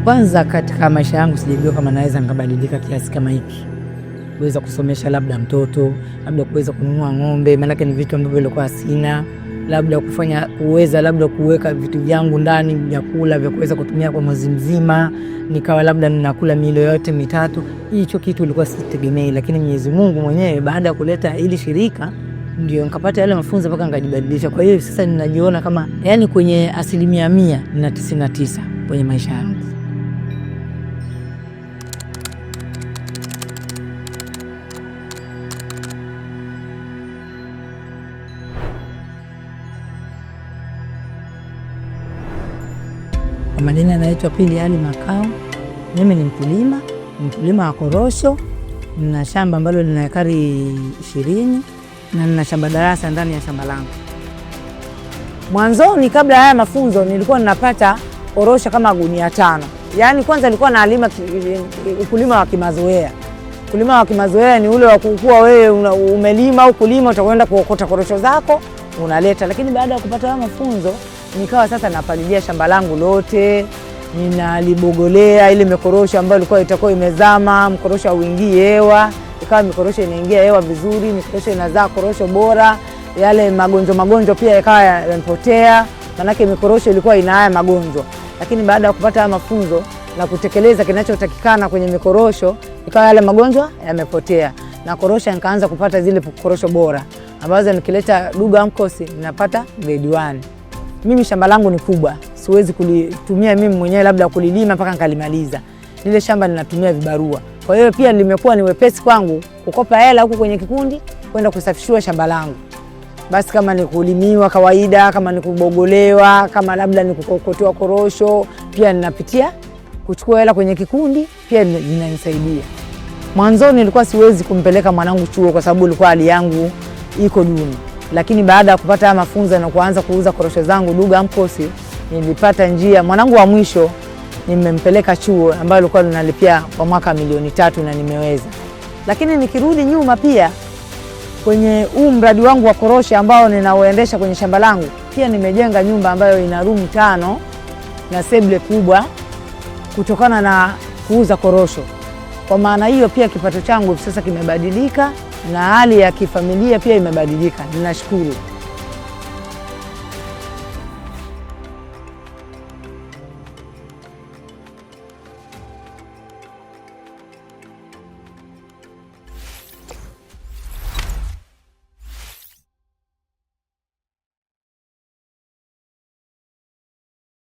Kwanza katika maisha yangu sijajua kama naweza nikabadilika kiasi kama hiki. Kuweza kusomesha labda mtoto, labda kuweza kununua ng'ombe, maana ni vitu ambavyo nilikuwa sina, labda kuweza labda kuweka vitu vyangu ndani, vyakula vya kuweza kutumia kwa mwezi mzima, nikawa labda ninakula milo yote mitatu. Hicho kitu ilikuwa sitegemei, lakini Mwenyezi Mungu mwenyewe baada ya kuleta hili shirika ndio nikapata yale mafunzo mpaka nikajibadilisha. Kwa hiyo sasa ninajiona kama yani kwenye 100% na 99 kwenye maisha yangu. Kwa majina naitwa Pili Ali Makao. Mimi ni mkulima wa korosho. Nina shamba ambalo lina ekari 20 na nina shamba darasa ndani ya shamba langu. Mwanzoni kabla haya mafunzo nilikuwa ninapata korosho kama gunia 5. Yaani kwanza nilikuwa nalima ukulima wa kimazoea. Ukulima wa kimazoea ni ule wa kukua wewe umelima au kulima utakwenda kuokota korosho zako unaleta, lakini baada ya kupata haya mafunzo nikawa sasa napalilia shamba langu lote, ninalibogolea ile mikorosho ambayo ilikuwa itakuwa imezama, mkorosho hauingii hewa, ikawa mikorosho inaingia hewa vizuri, mikorosho inazaa korosho bora, yale magonjwa pia yakawa yamepotea, manake mikorosho ilikuwa ina haya magonjwa. Lakini baada ya kupata haya mafunzo na kutekeleza kinachotakikana kwenye mikorosho, ikawa yale magonjwa yamepotea na korosho nikaanza kupata zile korosho bora ambazo nikileta Duga Amcos ninapata grade 1. Mimi shamba langu ni kubwa, siwezi kulitumia mimi mwenyewe labda kulilima mpaka nikalimaliza. Lile shamba ninatumia vibarua. Kwa hiyo pia limekuwa ni wepesi kwangu kukopa hela huko kwenye kikundi kwenda kusafishiwa shamba langu. Basi kama ni kulimiwa kawaida, kama ni kubogolewa, kama labda ni kukokotoa korosho, pia ninapitia kuchukua hela kwenye kikundi, pia zinanisaidia. Mwanzoni nilikuwa siwezi kumpeleka mwanangu chuo kwa sababu ilikuwa hali yangu iko duni. Lakini baada ya kupata mafunzo na kuanza kuuza korosho zangu Duga Amcos, nilipata njia. Mwanangu wa mwisho nimempeleka chuo ambayo alikuwa linalipia kwa mwaka 3 milioni na nimeweza. Lakini nikirudi nyuma pia kwenye mradi wangu wa korosho ambao ninaoendesha kwenye shamba langu, pia nimejenga nyumba ambayo ina room 5 na sebule kubwa kutokana na kuuza korosho. Kwa maana hiyo pia kipato changu sasa kimebadilika na hali ya kifamilia pia imebadilika. Ninashukuru.